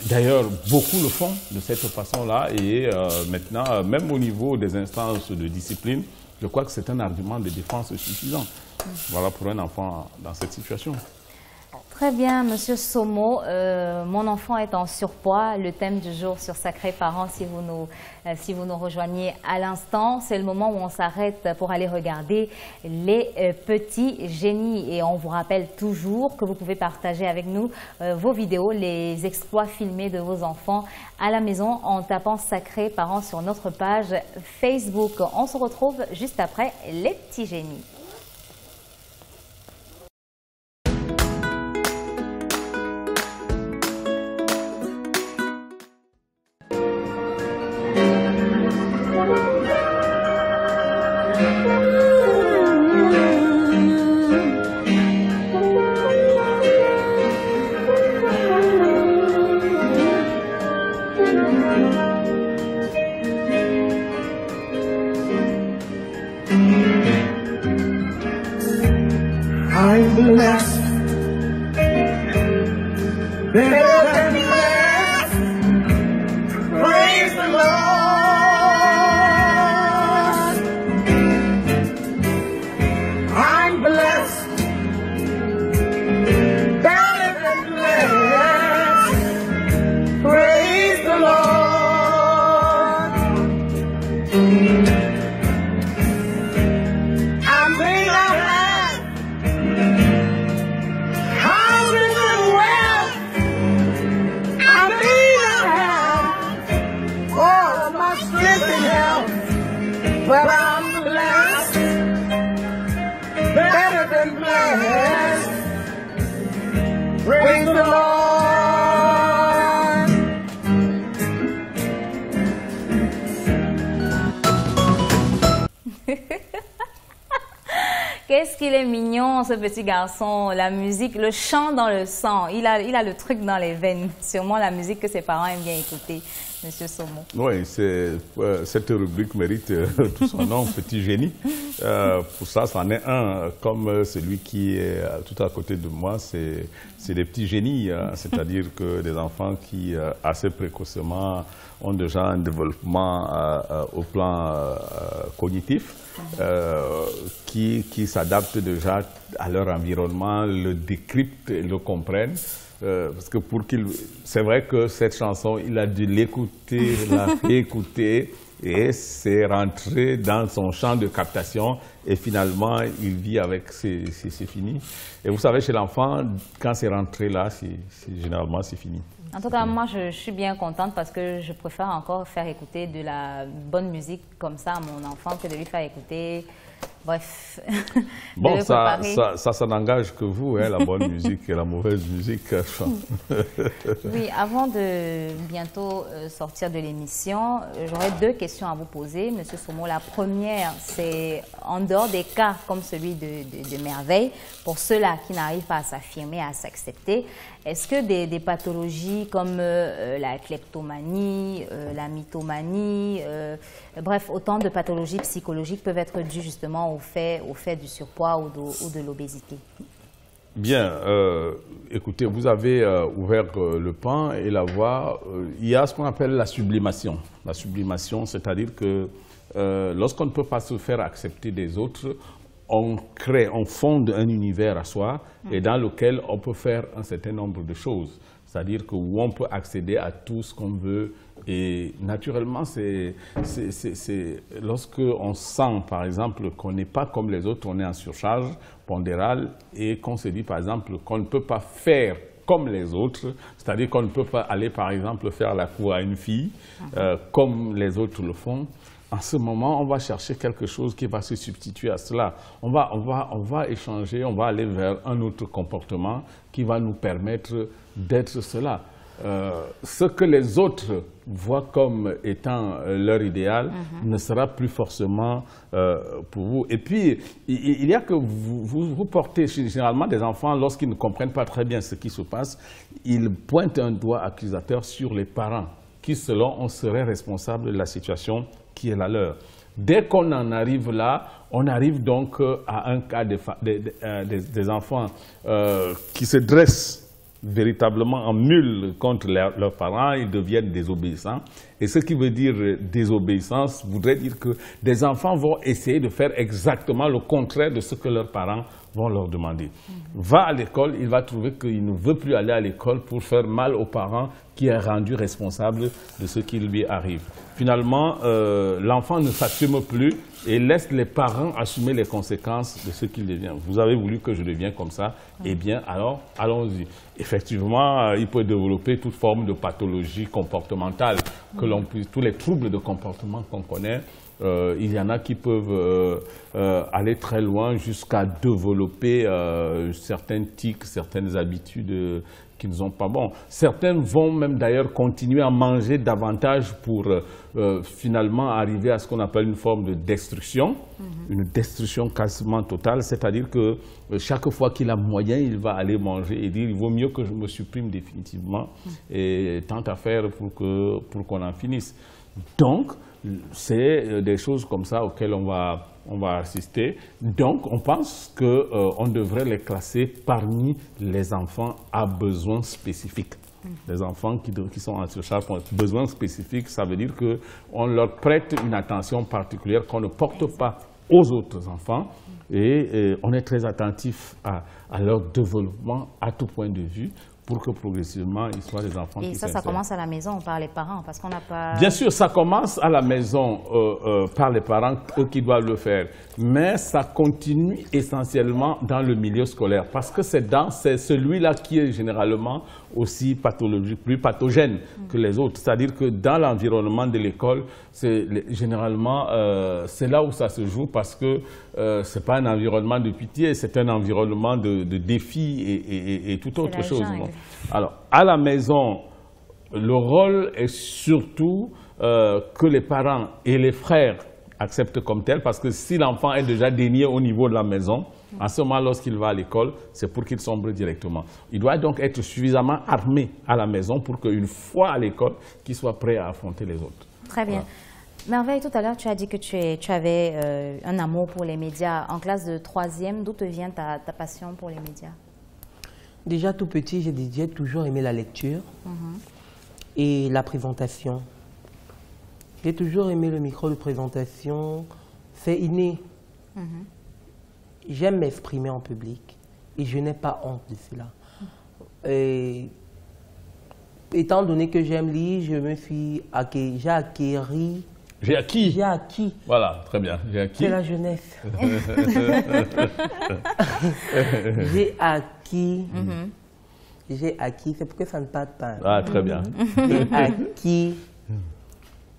D'ailleurs, beaucoup le font de cette façon-là et maintenant, même au niveau des instances de discipline, je crois que c'est un argument de défense suffisant. Voilà pour un enfant dans cette situation. Très bien, Monsieur Somo. Mon enfant est en surpoids. Le thème du jour sur Sacrés Parents, si vous nous rejoignez à l'instant, c'est le moment où on s'arrête pour aller regarder les petits génies. Et on vous rappelle toujours que vous pouvez partager avec nous vos vidéos, les exploits filmés de vos enfants à la maison en tapant Sacrés Parents sur notre page Facebook. On se retrouve juste après les petits génies. I'm blessed, better than blessed, praise the Lord. I'm blessed, better than blessed, praise the Lord. I may not have houses and wealth, I may not have all of my strength and health, but I'm blessed, better than blessed, Praise the Lord. Qu'est-ce qu'il est mignon, ce petit garçon. La musique, le chant dans le sang. Il a le truc dans les veines. Sûrement la musique que ses parents aiment bien écouter, Monsieur Somo. Oui, cette rubrique mérite tout son nom, petit génie. Pour ça, c'en est un. Comme celui qui est tout à côté de moi, c'est des petits génies. C'est-à-dire que des enfants qui, assez précocement, ont déjà un développement au plan cognitif, qui s'adaptent déjà à leur environnement, le décryptent et le comprennent. Parce que c'est vrai que cette chanson, il a dû l'écouter, la réécouter, et c'est rentré dans son champ de captation, et finalement, il vit avec, c'est fini. Et vous savez, chez l'enfant, quand c'est rentré là, généralement, c'est fini. En tout cas, moi, je suis bien contente parce que je préfère encore faire écouter de la bonne musique comme ça à mon enfant que de lui faire écouter... Bref. Bon, ça n'engage que vous, hein, la bonne musique et la mauvaise musique. Oui, avant de bientôt sortir de l'émission, j'aurais deux questions à vous poser, Monsieur Somo. La première, c'est en dehors des cas comme celui de Merveille, pour ceux-là qui n'arrivent pas à s'affirmer, à s'accepter, est-ce que des pathologies comme la kleptomanie, la mythomanie, bref, autant de pathologies psychologiques peuvent être dues justement au fait du surpoids ou de l'obésité? Bien, écoutez, vous avez ouvert le pan et la voie. Il y a ce qu'on appelle la sublimation. La sublimation, c'est-à-dire que lorsqu'on ne peut pas se faire accepter des autres, on fonde un univers à soi et dans lequel on peut faire un certain nombre de choses. C'est-à-dire que où on peut accéder à tout ce qu'on veut. Et naturellement, lorsque on sent, par exemple, qu'on n'est pas comme les autres, on est en surcharge pondérale et qu'on se dit, par exemple, qu'on ne peut pas faire comme les autres, c'est-à-dire qu'on ne peut pas aller, par exemple, faire la cour à une fille comme les autres le font. En ce moment, on va chercher quelque chose qui va se substituer à cela. On va échanger, on va aller vers un autre comportement qui va nous permettre d'être cela. Ce que les autres voient comme étant leur idéal ne sera plus forcément pour vous. Et puis, il y a que vous portez généralement des enfants, lorsqu'ils ne comprennent pas très bien ce qui se passe, ils pointent un doigt accusateur sur les parents qui, selon eux, seraient responsables de la situation qui est la leur. Dès qu'on en arrive là, on arrive donc à un cas des enfants qui se dressent véritablement en mule contre leurs parents, ils deviennent désobéissants. Et ce qui veut dire désobéissance voudrait dire que des enfants vont essayer de faire exactement le contraire de ce que leurs parents vont leur demander. Va à l'école, il va trouver qu'il ne veut plus aller à l'école pour faire mal aux parents qui est rendu responsable de ce qui lui arrive. Finalement, l'enfant ne s'assume plus et laisse les parents assumer les conséquences de ce qu'il devient. Vous avez voulu que je devienne comme ça, eh bien, alors, allons-y. Effectivement, il peut développer toute forme de pathologie comportementale, que l'on puisse, tous les troubles de comportement qu'on connaît. Il y en a qui peuvent aller très loin jusqu'à développer certains tics, certaines habitudes qui ne sont pas bons. Certains vont même d'ailleurs continuer à manger davantage pour finalement arriver à ce qu'on appelle une forme de destruction, une destruction quasiment totale, c'est-à-dire que chaque fois qu'il a moyen, il va aller manger et dire il vaut mieux que je me supprime définitivement et tant à faire pour qu'on en finisse. Donc, c'est des choses comme ça auxquelles on va assister. Donc, on pense qu'on devrait les classer parmi les enfants à besoins spécifiques. Les enfants qui sont en surcharge ont besoins spécifiques, ça veut dire qu'on leur prête une attention particulière qu'on ne porte pas aux autres enfants et on est très attentif à leur développement à tout point de vue pour que progressivement, ils soient des enfants qui Et ça commence à la maison par les parents, parce qu'on n'a pas... Bien sûr, ça commence à la maison par les parents, eux qui doivent le faire. Mais ça continue essentiellement dans le milieu scolaire, parce que c'est celui-là qui est généralement aussi pathologique, plus pathogène que les autres. C'est-à-dire que dans l'environnement de l'école, généralement, c'est là où ça se joue, parce que ce n'est pas un environnement de pitié, c'est un environnement de défis et toute autre chose. Bon. Alors, à la maison, le rôle est surtout que les parents et les frères acceptent comme tel, parce que si l'enfant est déjà dénié au niveau de la maison, en ce moment, lorsqu'il va à l'école, c'est pour qu'il sombre directement. Il doit donc être suffisamment armé à la maison pour qu'une fois à l'école, qu'il soit prêt à affronter les autres. Très bien. Voilà. Merveille, tout à l'heure, tu as dit que tu avais un amour pour les médias. En classe de 3e, d'où te vient ta passion pour les médias? Déjà tout petit, j'ai toujours aimé la lecture et la présentation. J'ai toujours aimé le micro de présentation. C'est inné. J'aime m'exprimer en public et je n'ai pas honte de cela. Et, étant donné que j'aime lire, j'ai acquis. J'ai acquis. J'ai acquis. Voilà, très bien. J'ai acquis. C'est la jeunesse. J'ai acquis. J'ai acquis. C'est pourquoi ça ne parle pas. Ah, très bien. J'ai acquis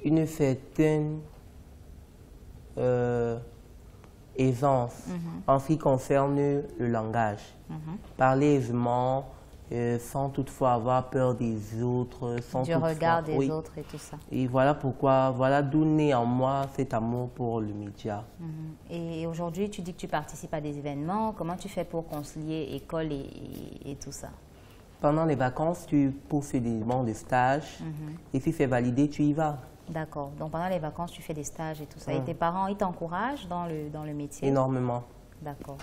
une certaine aisance en ce qui concerne le langage. Parler aisément, sans toutefois avoir peur des autres, sans du regard des autres et tout ça. Et voilà pourquoi, voilà d'où naît en moi cet amour pour le média. Et aujourd'hui, tu dis que tu participes à des événements. Comment tu fais pour concilier école et tout ça? Pendant les vacances, tu poursuis des demandes de stage et si c'est validé, tu y vas. D'accord. Donc pendant les vacances, tu fais des stages et tout ça. Et tes parents, ils t'encouragent dans le métier? Énormément. D'accord.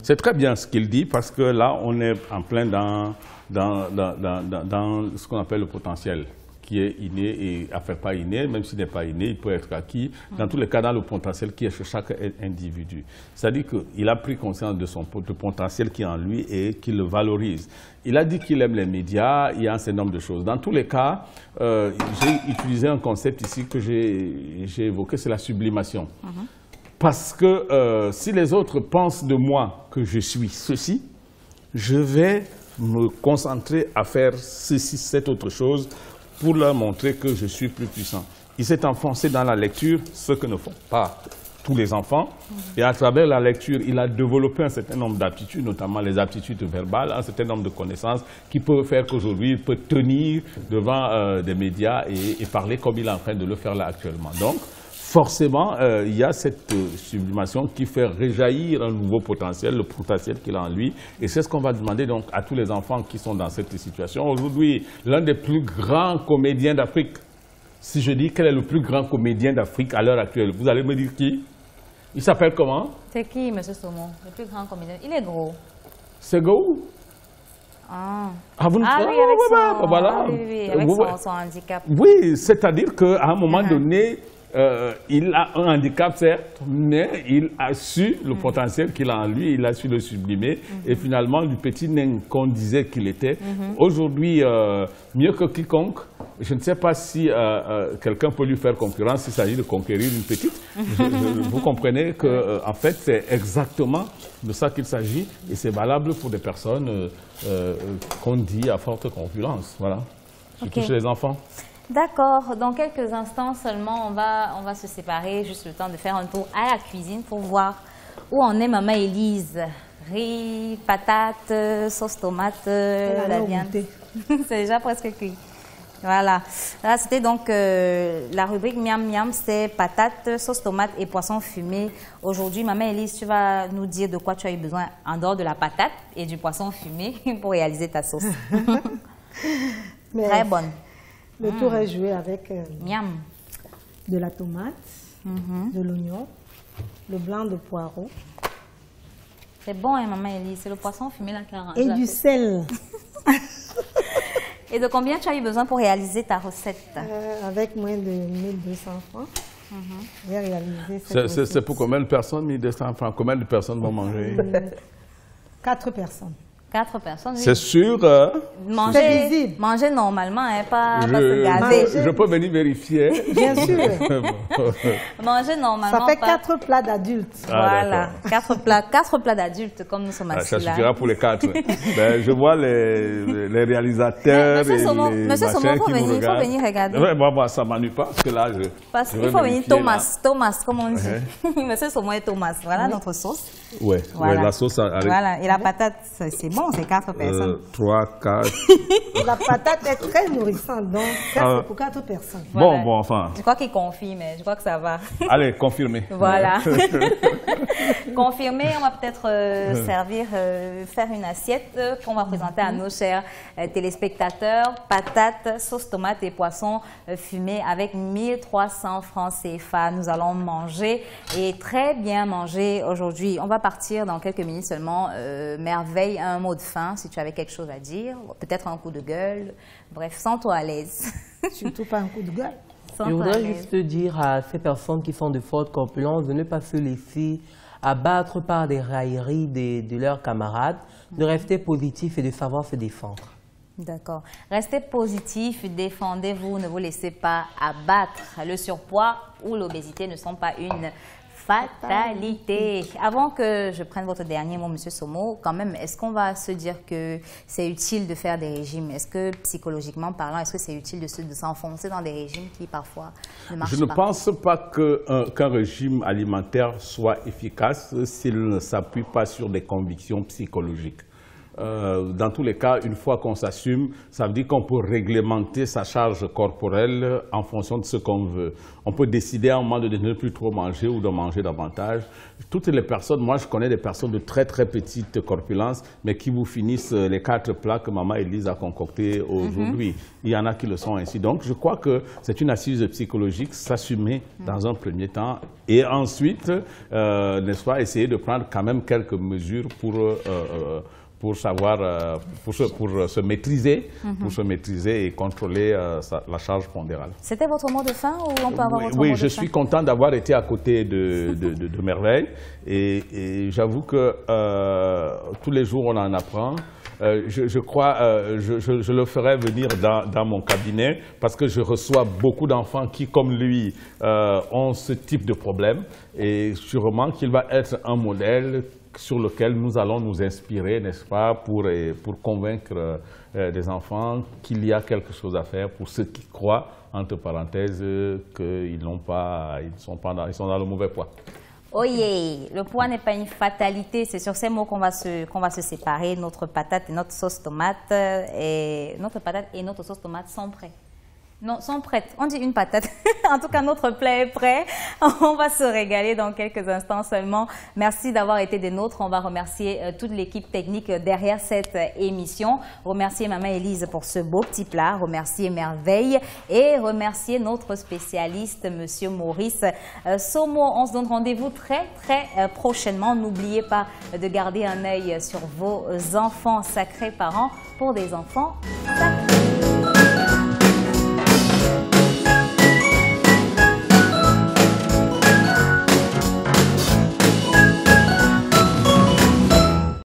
C'est très bien ce qu'il dit, parce que là, on est en plein dans ce qu'on appelle le potentiel, qui est inné et, enfin pas inné, même s'il n'est pas inné, il peut être acquis. Dans tous les cas, dans le potentiel qui est chez chaque individu. C'est-à-dire qu'il a pris conscience de son potentiel qui est en lui et qu'il le valorise. Il a dit qu'il aime les médias, il y a un certain nombre de choses. Dans tous les cas, j'ai utilisé un concept ici que j'ai évoqué, c'est la sublimation. Parce que si les autres pensent de moi que je suis ceci, je vais me concentrer à faire ceci, cette autre chose, pour leur montrer que je suis plus puissant. Il s'est enfoncé dans la lecture, ce que ne font pas tous les enfants. Et à travers la lecture, il a développé un certain nombre d'aptitudes, notamment les aptitudes verbales, un certain nombre de connaissances qui peuvent faire qu'aujourd'hui, il peut tenir devant des médias et parler comme il est en train de le faire là actuellement. Donc, forcément, il y a cette sublimation qui fait réjaillir un nouveau potentiel, le potentiel qu'il a en lui. Et c'est ce qu'on va demander donc à tous les enfants qui sont dans cette situation. Aujourd'hui, l'un des plus grands comédiens d'Afrique, si je dis quel est le plus grand comédien d'Afrique à l'heure actuelle, vous allez me dire qui? Il s'appelle comment? C'est qui, M. Saumon, le plus grand comédien? Il est gros. C'est Go? Ah, vous ne oui, avec son, voilà. oui, avec son handicap. Oui, c'est-à-dire qu'à un moment donné, il a un handicap, certes, mais il a su le potentiel qu'il a en lui, il a su le sublimer. Et finalement, du petit nain qu'on disait qu'il était, aujourd'hui, mieux que quiconque, je ne sais pas si quelqu'un peut lui faire concurrence s'il s'agit de conquérir une petite. Vous comprenez que, en fait, c'est exactement de ça qu'il s'agit. Et c'est valable pour des personnes qu'on dit à forte concurrence. Voilà. Surtout chez les enfants. D'accord. Dans quelques instants seulement, on va se séparer, juste le temps de faire un tour à la cuisine pour voir où en est Maman Élise. Riz, patates, sauce tomate, la viande. C'est déjà presque cuit. Voilà. Là, c'était donc la rubrique Miam Miam, c'est patates, sauce tomate et poisson fumé. Aujourd'hui, Maman Élise, tu vas nous dire de quoi tu as eu besoin en dehors de la patate et du poisson fumé pour réaliser ta sauce. Très bonne. Le tour est joué avec Miam. De la tomate, de l'oignon, le blanc de poireau. C'est bon, hein, Maman Élise, c'est le poisson fumé là qui a et du sel. Et de combien tu as eu besoin pour réaliser ta recette? Avec moins de 1200 francs. J'ai réalisé cette recette. C'est pour combien de personnes, 1200 francs? Combien de personnes vont manger? 4 personnes. 4 personnes, oui. C'est sûr. Manger normalement, hein, pas se gazer. Je peux venir vérifier. Bien sûr. Manger normalement. Ça fait 4 plats d'adultes. Voilà, 4 plats d'adultes comme nous sommes assis ça là. suffira pour les 4. Ben, je vois les réalisateurs Monsieur Somo, et les Monsieur Somo, il faut venir regarder. Ouais, bon, ça ne m'ennuie pas parce que là, il faut venir Thomas, comme on dit. Monsieur Somo et Thomas, voilà notre sauce. Ouais, voilà. Ouais, la sauce arrive. Voilà, et la patate, c'est bon, c'est 4 personnes. 3, 4. La patate est très nourrissante, donc ça c'est pour 4 personnes. Voilà. Bon, enfin. Je crois qu'il confirme, je crois que ça va. Allez, confirmez. Voilà. Confirmer, on va peut-être faire une assiette qu'on va présenter à nos chers téléspectateurs. Patates, sauce tomate et poisson fumé avec 1300 francs CFA. Nous allons manger et très bien manger aujourd'hui. On va partir dans quelques minutes seulement. Merveille, un mot de fin si tu avais quelque chose à dire. Peut-être un coup de gueule. Bref, sens-toi à l'aise. Surtout pas un coup de gueule. Je voudrais juste dire à ces personnes qui sont de forte corpulence de ne pas se laisser abattre par des railleries de leurs camarades, de rester positif et de savoir se défendre. D'accord. Restez positif, défendez-vous, ne vous laissez pas abattre. Le surpoids ou l'obésité ne sont pas une fatalité. Avant que je prenne votre dernier mot, Monsieur Somo, quand même, est-ce qu'on va se dire que c'est utile de faire des régimes? Est-ce que psychologiquement parlant, est-ce que c'est utile de s'enfoncer dans des régimes qui parfois ne marchent pas? Je ne pense pas qu'un régime alimentaire soit efficace s'il ne s'appuie pas sur des convictions psychologiques. Dans tous les cas, une fois qu'on s'assume, ça veut dire qu'on peut réglementer sa charge corporelle en fonction de ce qu'on veut. On peut décider à un moment de ne plus trop manger ou de manger davantage. Toutes les personnes, moi je connais des personnes de très très petite corpulence, mais qui vous finissent les 4 plats que maman Élise a concoctés aujourd'hui. Il y en a qui le sont ainsi. Donc je crois que c'est une assise psychologique, s'assumer dans un premier temps et ensuite, n'est-ce pas, essayer de prendre quand même quelques mesures pour savoir, pour se maîtriser, et contrôler la charge pondérale. C'était votre mot de fin ou on peut avoir votre mot de fin? Oui, je suis content d'avoir été à côté de Merveille et j'avoue que tous les jours on en apprend. Je crois, je le ferai venir dans mon cabinet parce que je reçois beaucoup d'enfants qui, comme lui, ont ce type de problème et sûrement qu'il va être un modèle sur lequel nous allons nous inspirer, n'est-ce pas, pour convaincre des enfants qu'il y a quelque chose à faire pour ceux qui croient, entre parenthèses, qu'ils sont dans le mauvais poids. Oh yeah, le poids n'est pas une fatalité, c'est sur ces mots qu'on va se séparer. Notre patate et notre sauce tomate notre sauce tomate sont prêts. Non, sont prêtes. On dit une patate. En tout cas, notre plat est prêt. On va se régaler dans quelques instants seulement. Merci d'avoir été des nôtres. On va remercier toute l'équipe technique derrière cette émission. Remercier Maman Élise pour ce beau petit plat. Remercier Merveille et remercier notre spécialiste, Monsieur Maurice Somo. On se donne rendez-vous très, très prochainement. N'oubliez pas de garder un œil sur vos enfants, sacrés parents, pour des enfants